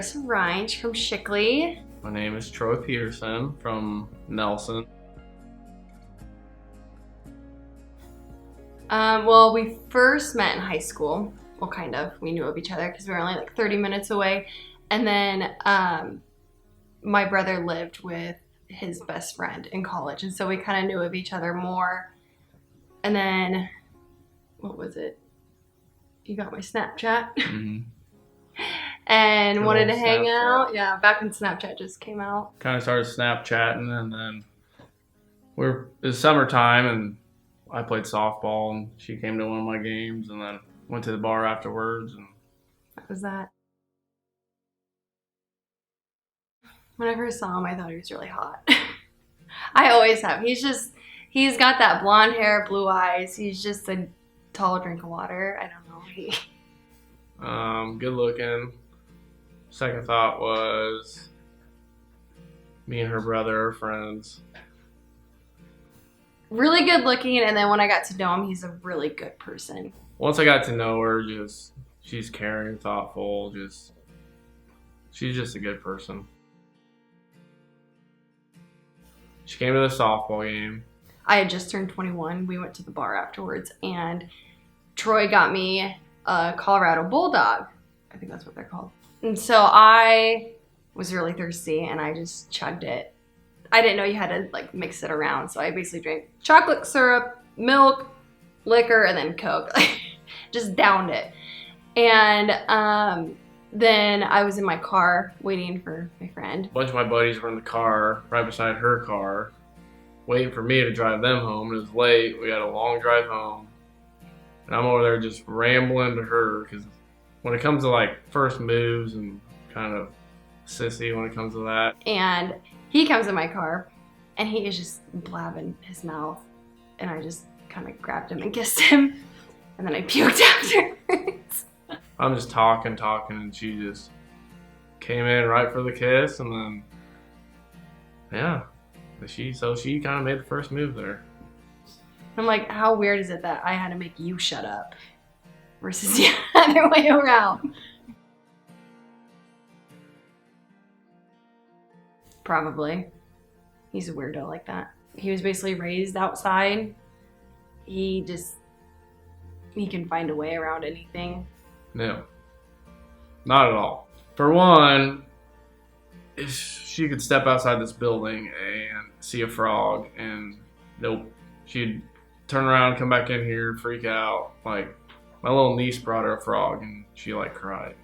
Harrison Ryanch from Shickley. My name is Troy Peterson from Nelson. Well, we first met in high school. Well, kind of. We knew of each other because we were only like 30 minutes away. And then my brother lived with his best friend in college. And so we kind of knew of each other more. And then, what was it? You got my Snapchat. Mm-hmm. And Good wanted to old hang Snapchat. out. Yeah, back when Snapchat just came out. Kind of started Snapchatting, and then it was summertime, and I played softball, and she came to one of my games, and then went to the bar afterwards. And That was that. When I first saw him, I thought he was really hot. I always have. He's got that blonde hair, blue eyes. He's just a tall drink of water. I don't know. Good looking. Second thought was me and her brother are friends. Really good looking, and then when I got to know him, he's a really good person. Once I got to know her, she's caring, thoughtful, she's just a good person. She came to the softball game. I had just turned 21. We went to the bar afterwards, and Troy got me a Colorado Bulldog. I think that's what they're called. And so I was really thirsty, and I just chugged it. I didn't know you had to like mix it around, so I basically drank chocolate syrup, milk, liquor, and then Coke. Just downed it. And then I was in my car waiting for my friend. A bunch of my buddies were in the car, right beside her car, waiting for me to drive them home. It was late. We had a long drive home. And I'm over there just rambling to her, because when it comes to like first moves and kind of sissy when it comes to that. And he comes in my car, and he is just blabbing his mouth. And I just kind of grabbed him and kissed him. And then I puked afterwards. I'm just talking, and she just came in right for the kiss, and then, yeah. She kind of made the first move there. I'm like, how weird is it that I had to make you shut up versus the other way around? Probably. He's a weirdo like that. He was basically raised outside. He can find a way around anything. No, not at all. For one, if she could step outside this building and see a frog, and nope, she'd turn around, come back in here, freak out. Like, my little niece brought her a frog, and she like cried.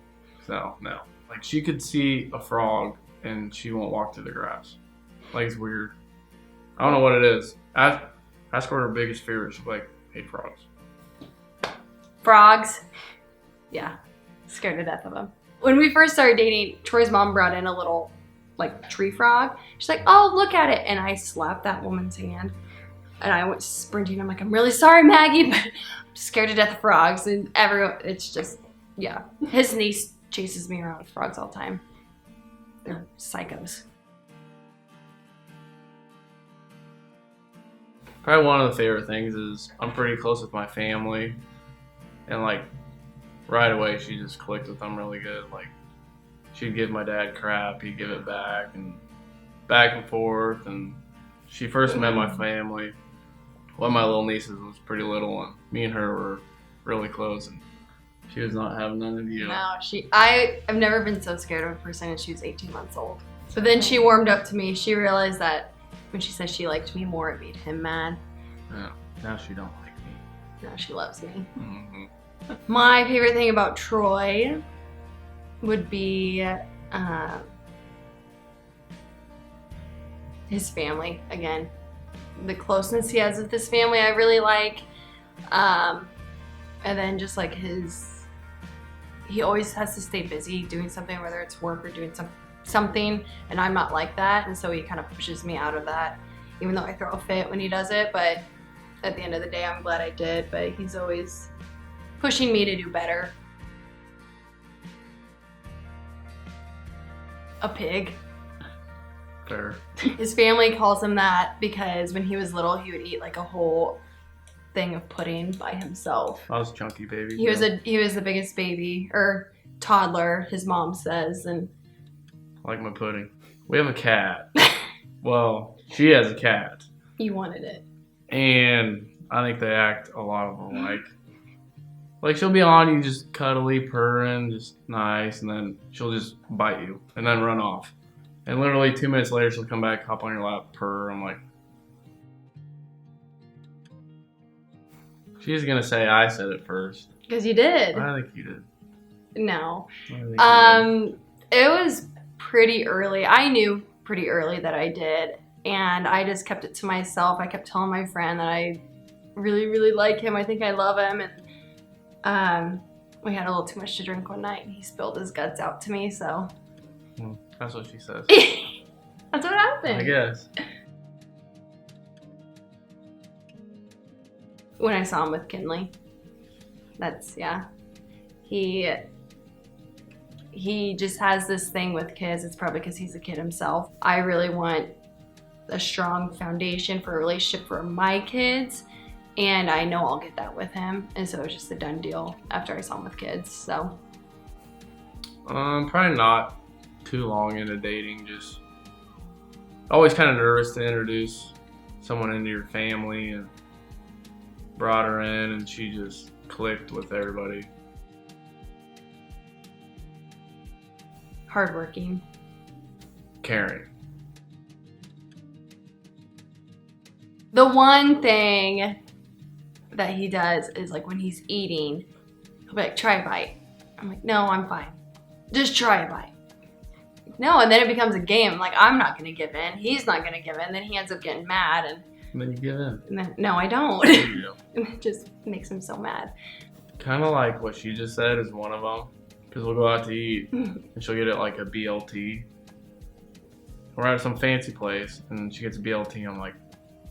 So no, like, she could see a frog and she won't walk through the grass. Like, it's weird. I don't know what it is. Ask her what her biggest fear is. She's like, hate frogs. Frogs. Yeah, scared to death of them. When we first started dating, Troy's mom brought in a little like tree frog. She's like, oh, look at it. And I slapped that woman's hand. And I went sprinting. I'm like, I'm really sorry, Maggie, but I'm scared to death of frogs. And everyone, it's just, yeah. His niece chases me around with frogs all the time. They're psychos. Probably one of the favorite things is I'm pretty close with my family. And like, right away, she just clicked with them really good. Like, she'd give my dad crap, he'd give it back and forth. And she first met my family. One of my little nieces was pretty little, and me and her were really close, and she was not having none of you. No, I've never been so scared of a person, and she was 18 months old. But then she warmed up to me. She realized that when she said she liked me more, it made him mad. Yeah, now she don't like me. Now she loves me. Mm-hmm. My favorite thing about Troy would be his family. Again, the closeness he has with his family I really like. And then just like he always has to stay busy doing something, whether it's work or doing something, and I'm not like that, and so he kind of pushes me out of that, even though I throw a fit when he does it. But at the end of the day, I'm glad I did, but he's always pushing me to do better. A pig. Fair. His family calls him that because when he was little, he would eat like a whole thing of pudding by himself. I was a chunky baby. He was the biggest baby or toddler, his mom says, and like my pudding. We have a cat. Well, she has a cat. You wanted it. And I think they act a lot of them like. Like, she'll be on you just cuddly, purring, just nice, and then she'll just bite you and then run off. And literally 2 minutes later, she'll come back, hop on your lap, purr. I'm like, she's going to say I said it first. Because you did. I think you did. No. I think you did. It was pretty early. I knew pretty early that I did. And I just kept it to myself. I kept telling my friend that I really, really like him. I think I love him. And we had a little too much to drink one night and he spilled his guts out to me, so. That's what she says. That's what happened. I guess. When I saw him with Kinley. That's, yeah. He just has this thing with kids. It's probably because he's a kid himself. I really want a strong foundation for a relationship for my kids. And I know I'll get that with him. And so it's just a done deal after I saw him with kids, so. Probably not too long into dating. Just always kind of nervous to introduce someone into your family, and brought her in and she just clicked with everybody. Hardworking. Caring. The one thing that he does is like when he's eating, he'll be like, try a bite. I'm like, no, I'm fine. Just try a bite. No, and then it becomes a game. Like, I'm not gonna give in. He's not gonna give in. Then he ends up getting mad and then you give in. And then, no, I don't. You And it just makes him so mad. Kind of like what she just said is one of them. Because we'll go out to eat and she'll get it like a BLT. We're at some fancy place and she gets a BLT. I'm like,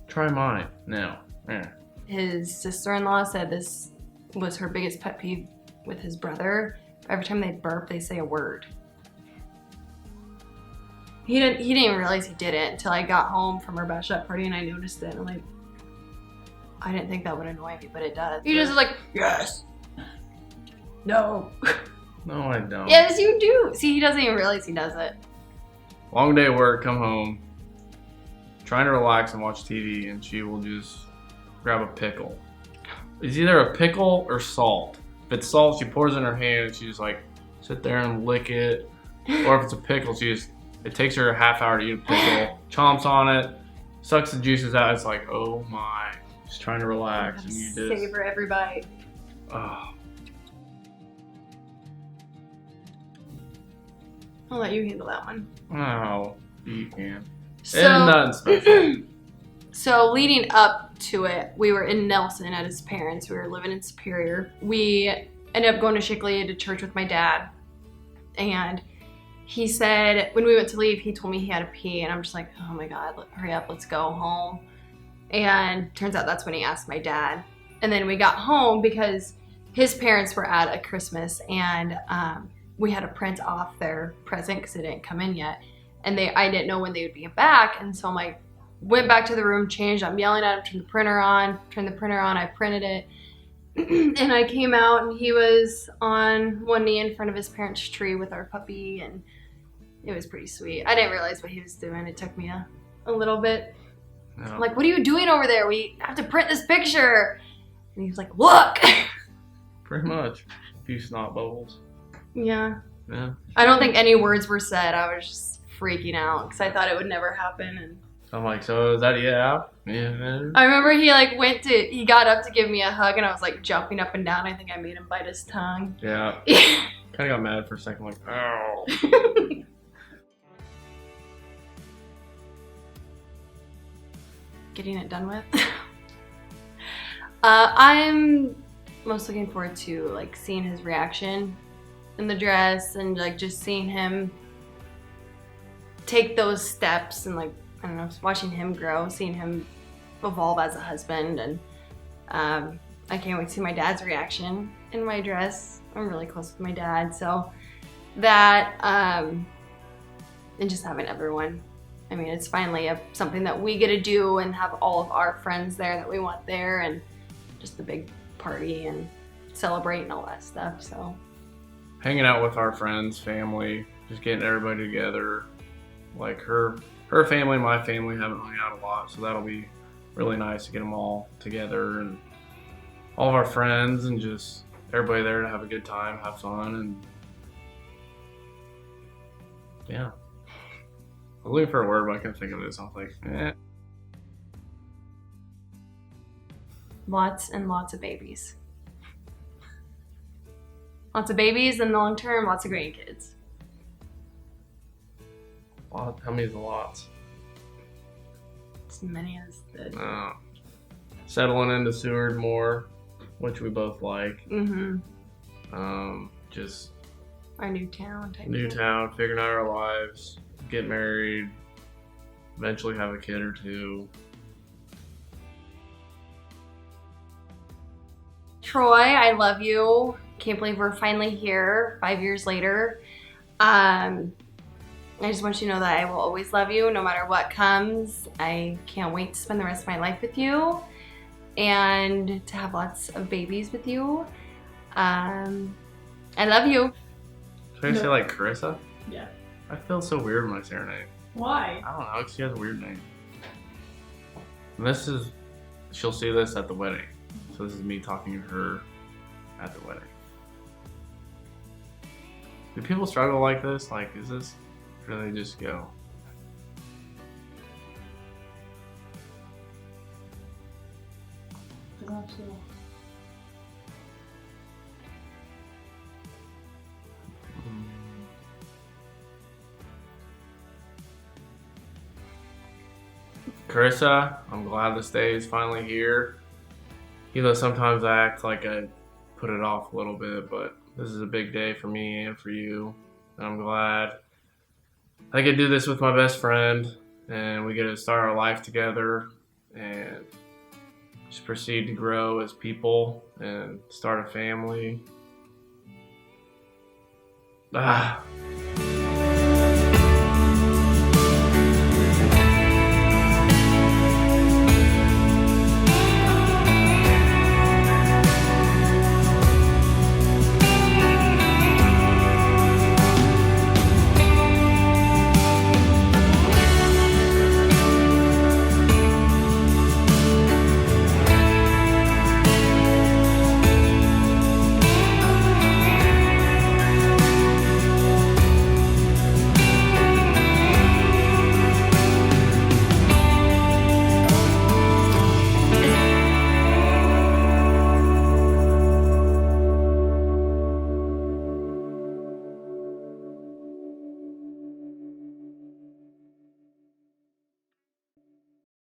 try mine now. Yeah. His sister-in-law said this was her biggest pet peeve with his brother. Every time they burp, they say a word. He didn't even realize he did it until I got home from our bachelorette party and I noticed it. I'm like, I didn't think that would annoy me, but it does. He just is like, yes. No. No, I don't. Yes, you do. See, he doesn't even realize he does it. Long day at work, come home, trying to relax and watch TV, and she will just grab a pickle. It's either a pickle or salt. If it's salt, she pours it in her hand and she just like sit there and lick it. Or if it's a pickle, it takes her a half hour to eat a pickle, chomps on it, sucks the juices out. It's like, oh my, just trying to relax. And you just savor every bite. Oh. I'll let you handle that one. Oh, you can. So, And nothing special. So leading up to it, we were in Nelson at his parents'. We were living in Superior. We ended up going to Shickley to church with my dad. And he said, when we went to leave, he told me he had to pee. And I'm just like, oh my God, hurry up, let's go home. And turns out that's when he asked my dad. And then we got home because his parents were at a Christmas and we had to print off their present because it didn't come in yet. And I didn't know when they would be back. And so I'm like, went back to the room, changed. I'm yelling at him, turn the printer on. I printed it. And I came out and he was on one knee in front of his parents' tree with our puppy. And it was pretty sweet. I didn't realize what he was doing. It took me a little bit. No. I'm like, what are you doing over there? We have to print this picture. And he was like, look. Pretty much. A few snot bubbles. Yeah. Yeah. I don't think any words were said. I was just freaking out because I thought it would never happen. And I'm like, so is that a yeah? Yeah. I remember he got up to give me a hug and I was like jumping up and down. I think I made him bite his tongue. Yeah. Kind of got mad for a second, like, ow. Getting it done with. I'm most looking forward to like seeing his reaction in the dress and like just seeing him take those steps and like, I don't know, watching him grow, seeing him evolve as a husband. And I can't wait to see my dad's reaction in my dress. I'm really close with my dad, so that and just having everyone. I mean, it's finally something that we get to do and have all of our friends there that we want there, and just a big party and celebrate and all that stuff. So Hanging out with our friends, family, just getting everybody together. Like her family and my family haven't hung out a lot, so that'll be really nice to get them all together and all of our friends and just everybody there to have a good time, have fun, and yeah. I was looking for a word, but I couldn't think of it, so I was like, eh. Lots and lots of babies. Lots of babies in the long term, lots of grandkids. Lot, how many is the lots? As many as the. Settling into Seward more, which we both like. Just Our new town type new thing. town, figuring out our lives, get married, eventually have a kid or two. Troy, I love you. Can't believe we're finally here 5 years later. I just want you to know that I will always love you no matter what comes. I can't wait to spend the rest of my life with you and to have lots of babies with you. I love you. Should I say like Carissa? Yeah. I feel so weird when I say her name. Why? I don't know, 'cause she has a weird name. And she'll see this at the wedding. So this is me talking to her at the wedding. Do people struggle like this? Like, is this, or do they just go? Carissa, I'm glad this day is finally here. Even though sometimes I act like I put it off a little bit, but this is a big day for me and for you. And I'm glad I get to do this with my best friend and we get to start our life together and just proceed to grow as people and start a family.